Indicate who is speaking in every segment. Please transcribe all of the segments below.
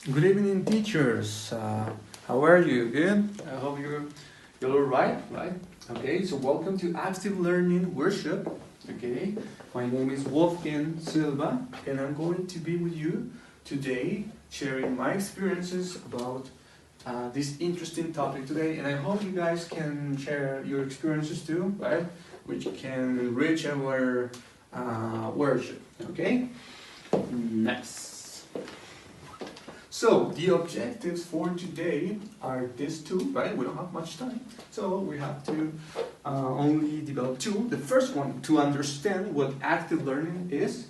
Speaker 1: Good evening, teachers. How are you? Good? I hope you're all right, right? Okay, so welcome to Active Learning Workshop. Okay, my name is Wolfgang Silva, and I'm going to be with you today, sharing my experiences about this interesting topic today. And I hope you guys can share your experiences too, right? Which can enrich our workshop. Okay, nice. So, the objectives for today are these two, right? We don't have much time, so we have to only develop two. The first one, to understand what active learning is.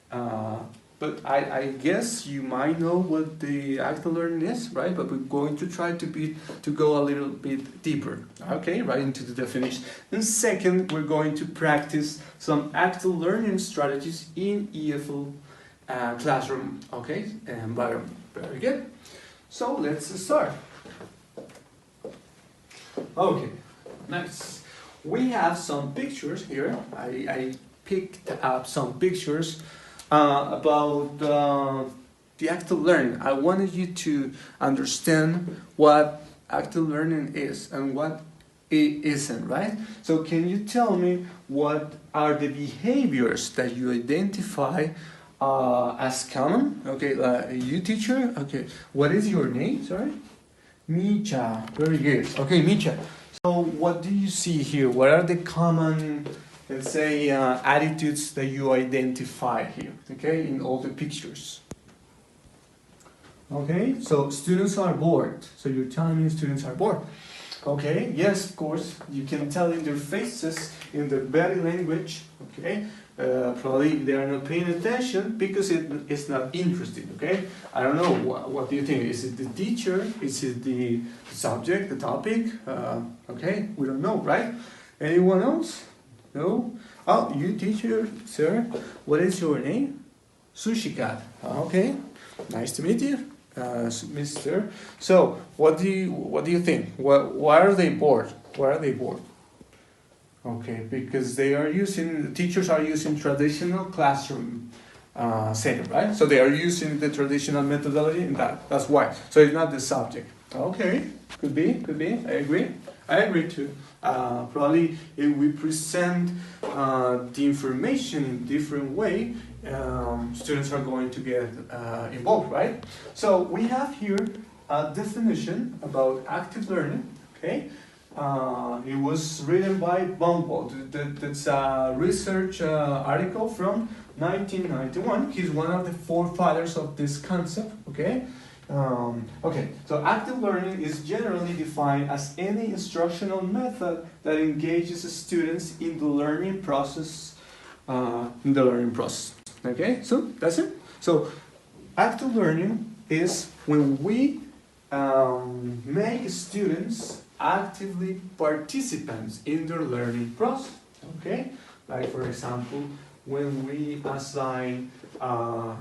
Speaker 1: But I guess you might know what the active learning is, right? But we're going to try to go a little bit deeper, okay? Right into the definition. And second, we're going to practice some active learning strategies in EFL classroom, okay, environment. Very good. So let's start. Okay, nice. We have some pictures here. I picked up some pictures about the active learning. I wanted you to understand what active learning is and what it isn't, right? So can you tell me what are the behaviors that you identify as common? Okay, you teacher, okay, what is your name, sorry? Micha, very good. Okay, Micha, so what do you see here? What are the common, let's say, attitudes that you identify here, okay, in all the pictures? Okay, so students are bored. So you're telling me students are bored. Okay, yes, of course, you can tell in their faces, in their body language, okay? Probably they are not paying attention because it's not interesting, okay? I don't know, what do you think? Is it the teacher? Is it the subject, the topic? Okay, we don't know, right? Anyone else? No? Oh, you teacher, sir, what is your name? Sushikat. Okay, nice to meet you, mister. So, what do you think? Why are they bored? Why are they bored? Okay, because the teachers are using traditional classroom setting, right? So they are using the traditional methodology, and that's why. So it's not the subject. Okay, could be. I agree too. Probably if we present the information in different way, students are going to get involved, right? So we have here a definition about active learning, okay? It was written by Bumble. That's a research article from 1991. He's one of the forefathers of this concept, okay? Okay, so active learning is generally defined as any instructional method that engages students in the learning process. Okay, so that's it. So active learning is when we make students actively participants in their learning process, okay? Like for example, when we assign a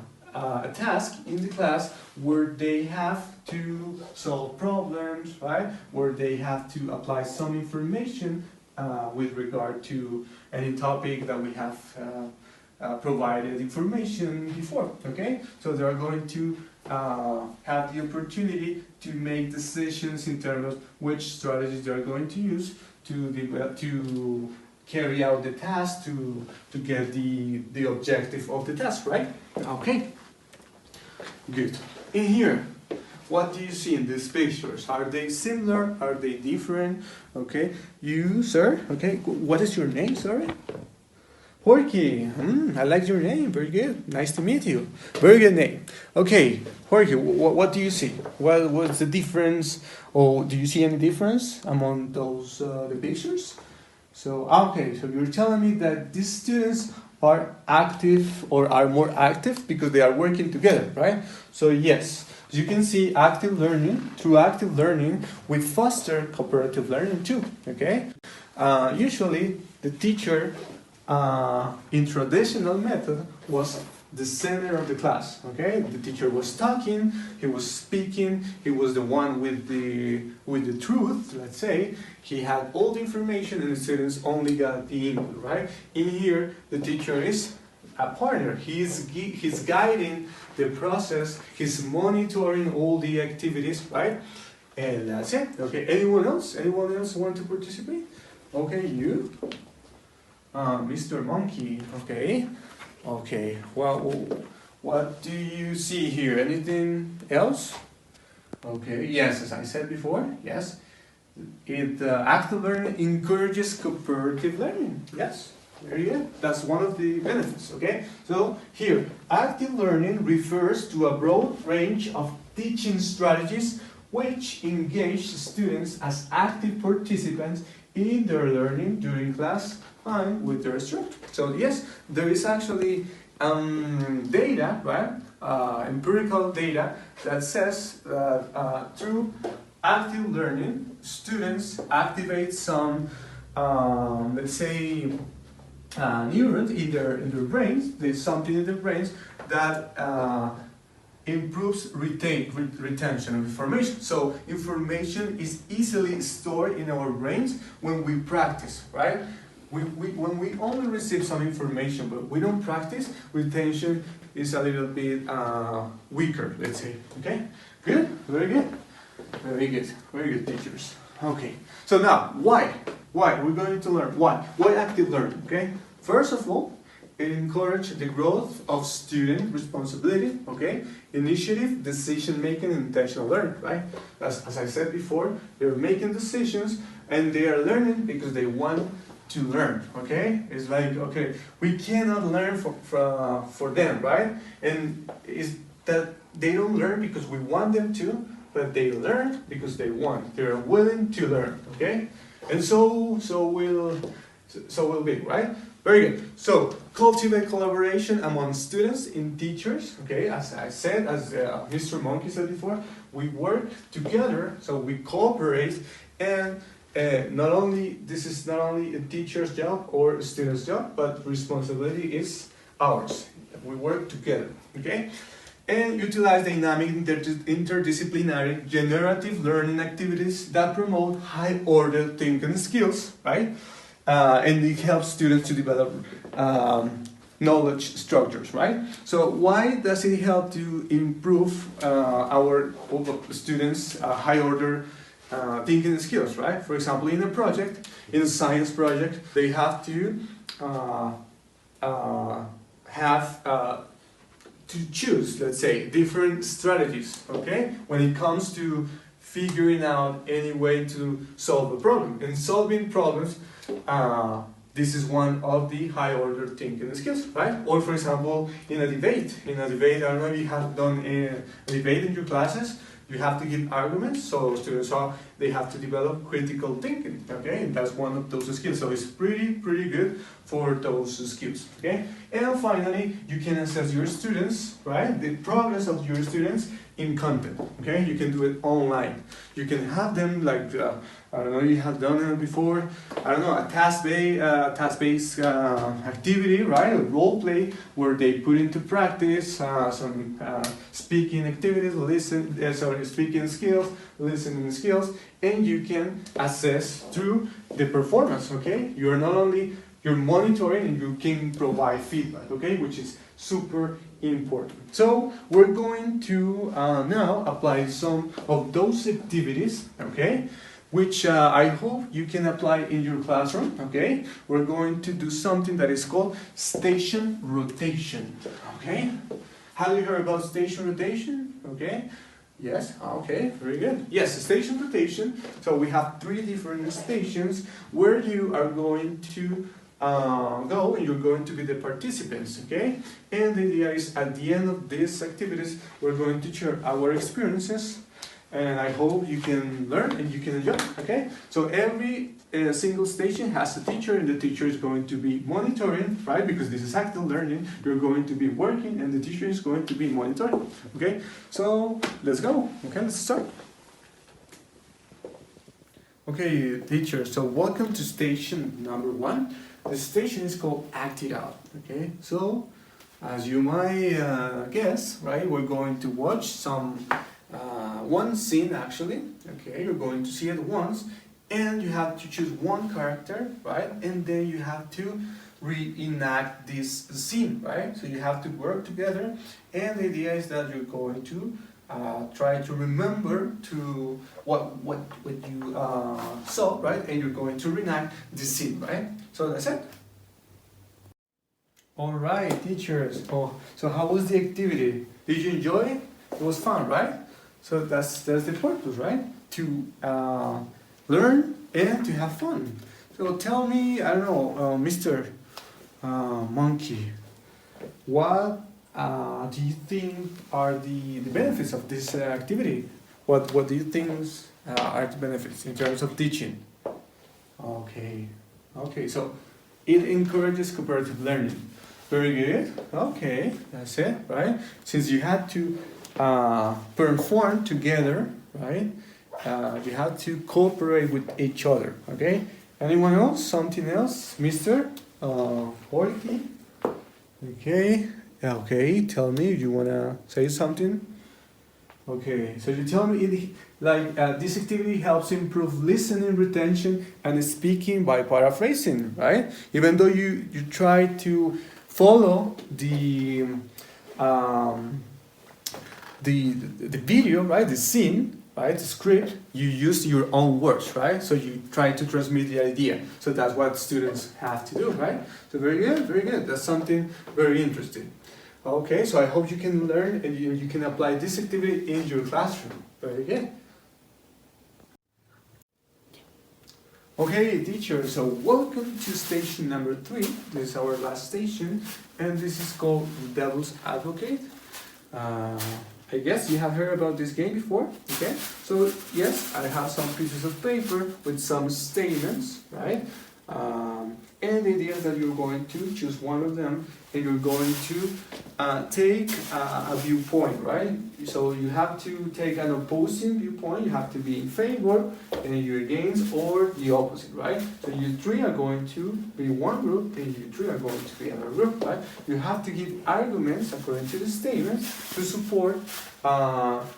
Speaker 1: task in the class where they have to solve problems, right? Where they have to apply some information with regard to any topic that we have provided information before, okay? So they are going to have the opportunity to make decisions in terms of which strategies they are going to use to carry out the task, to get the objective of the task, right? Okay, good. In here, what do you see in these pictures? Are they similar? Are they different? Okay, you, sir, okay, what is your name, sorry? Jorge, I like your name, very good, nice to meet you, very good name. Okay, Jorge, what do you see? What's the difference, or do you see any difference among those the pictures? So, okay, so you're telling me that these students are active or are more active because they are working together, right? So yes, as you can see, through active learning, we foster cooperative learning too, okay? Usually, the teacher in traditional method was the center of the class, okay? The teacher was talking, he was speaking, he was the one with the truth, let's say. He had all the information and the students only got the input, right? In here, the teacher is a partner. He's guiding the process. He's monitoring all the activities, right? And that's it. Okay. Anyone else? Anyone else want to participate? Okay, you. Mr. Monkey. Okay. Okay. Well, what do you see here? Anything else? Okay. Yes, as I said before. Yes. Active learning encourages cooperative learning. Yes. Very good. That's one of the benefits. Okay. So here, active learning refers to a broad range of teaching strategies which engage students as active participants in their learning during class time with their instructor. So yes, there is actually data, right? Empirical data that says that through active learning, students activate some, let's say, neurons in their brains. There's something in their brains that improves retention of information. So information is easily stored in our brains when we practice, right? When we only receive some information but we don't practice, retention is a little bit weaker, let's say. Okay? Good? Very good? Very good. Very good, teachers. Okay. So now, why? Why? We're going to learn. Why? Why active learning? Okay? First of all, it encourages the growth of student responsibility, okay? Initiative, decision making, and intentional learning, right? As I said before, they're making decisions and they are learning because they want to learn, okay? It's like, okay, we cannot learn for them, right? And it's that they don't learn because we want them to, but they learn because they want. They're willing to learn, okay? And so will be, right? Very good. So, cultivate collaboration among students and teachers. Okay, as I said, as Mr. Monkey said before, we work together, so we cooperate, and this is not only a teacher's job or a student's job, but responsibility is ours. We work together. Okay, and utilize dynamic interdisciplinary generative learning activities that promote high-order thinking skills, right? And it helps students to develop knowledge structures, right? So why does it help to improve our students' high-order thinking skills, right? For example, in a project, in a science project, they have to choose, let's say, different strategies, okay? When it comes to figuring out any way to solve a problem. And solving problems, this is one of the high-order thinking skills, right? Or for example, in a debate, I don't know if you have done a debate in your classes, you have to give arguments, so students they have to develop critical thinking, okay? And that's one of those skills, so it's pretty good for those skills, okay? And finally, you can assess your students, right? The progress of your students in content, okay? You can do it online. You can have them like, I don't know, you have done it before, I don't know, a task-based activity, right? A role play where they put into practice some speaking activities, speaking skills, listening skills, and you can assess through the performance, okay? You're monitoring and you can provide feedback, okay? Which is super important. So we're going to now apply some of those activities, okay? Which I hope you can apply in your classroom, okay? We're going to do something that is called station rotation, okay? Have you heard about station rotation? Okay? Yes? Okay, very good. Yes, station rotation. So we have 3 different stations where you are going to go and you're going to be the participants, okay? And the idea is at the end of these activities, we're going to share our experiences, and I hope you can learn and you can enjoy, okay? So every single station has a teacher, and the teacher is going to be monitoring, right? Because this is active learning, you're going to be working and the teacher is going to be monitoring, okay? So let's go, okay? Let's start. Okay, teacher, so welcome to station number 1. The station is called Act It Out, okay? So, as you might guess, right, we're going to watch some, one scene actually, okay? You're going to see it once, and you have to choose one character, right? And then you have to reenact this scene, right? So you have to work together, and the idea is that you're going to try to remember to what you saw, right? And you're going to reenact the scene, right? So that's it. All right, teachers. Oh, so how was the activity? Did you enjoy it? It was fun, right? So that's the purpose, right? To learn and to have fun. So tell me, I don't know, Mr. Monkey, what do you think are the benefits of this activity? What do you think are the benefits in terms of teaching? Okay, okay, so it encourages cooperative learning. Very good. Okay, that's it, right? Since you had to perform together, right? You have to cooperate with each other. Okay. Anyone else? Something else, Mister Jorge? Okay. Okay. Tell me if you wanna say something. Okay. So you tell me this activity helps improve listening, retention, and speaking by paraphrasing, right? Even though you try to follow the video, right? The scene, right? The script. You use your own words, right? So you try to transmit the idea. So that's what students have to do, right? So very good, very good. That's something very interesting. Okay, so I hope you can learn and you can apply this activity in your classroom. Very good. Okay, teacher, so welcome to station number 3. This is our last station, and this is called Devil's Advocate. I guess you have heard about this game before, okay? So, yes, I have some pieces of paper with some statements, right? And the idea is that you're going to choose one of them and you're going to take a viewpoint, right? So you have to take an opposing viewpoint, you have to be in favor and you're against or the opposite, right? So you three are going to be one group and you three are going to be another group, right? You have to give arguments according to the statements to support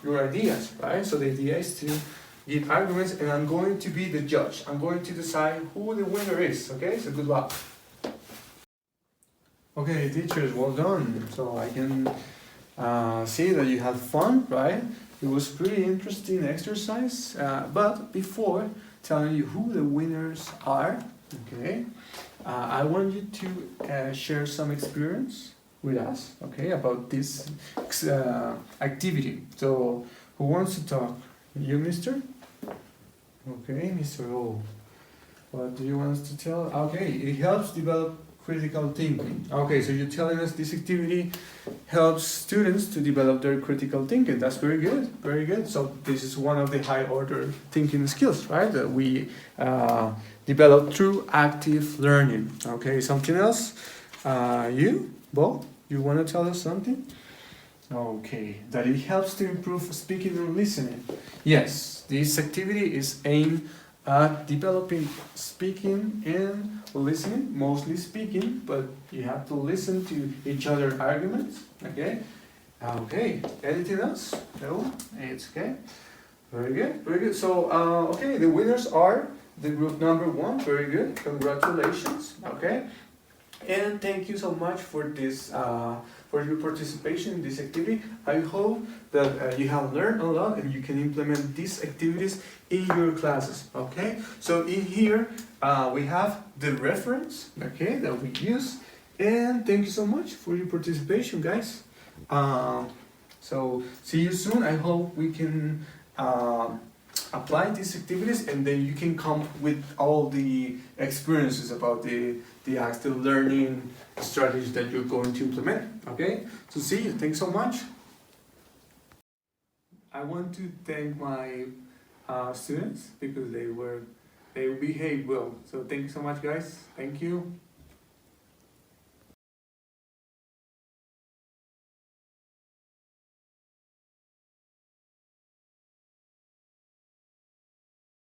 Speaker 1: your ideas, right? So the idea is to give arguments and I'm going to be the judge. I'm going to decide who the winner is, okay? So good luck. Okay, teachers, well done. So I can see that you had fun, right? It was pretty interesting exercise. But before telling you who the winners are, okay, I want you to share some experience with us, okay, about this activity. So who wants to talk? You, mister? Okay, Mr. O. What do you want us to tell? Okay, it helps develop critical thinking. Okay, so you're telling us this activity helps students to develop their critical thinking. That's very good, very good. So this is one of the high order thinking skills, right? That we develop through active learning. Okay, something else? You, Bo, you want to tell us something? Okay, that it helps to improve speaking and listening. Yes, this activity is aimed at developing speaking and listening, mostly speaking, but you have to listen to each other's arguments, okay? Okay, anything else? No, it's okay. Very good, very good. So, okay, the winners are the group number 1. Very good, congratulations, okay? And thank you so much for this, for your participation in this activity. I hope that you have learned a lot and you can implement these activities in your classes, okay? So in here, we have the reference, okay, that we use. And thank you so much for your participation, guys. So see you soon. I hope we can apply these activities and then you can come with all the experiences about the active learning strategies that you're going to implement, okay? So see you, thanks so much. I want to thank my students because they behaved well. So thank you so much, guys. Thank you.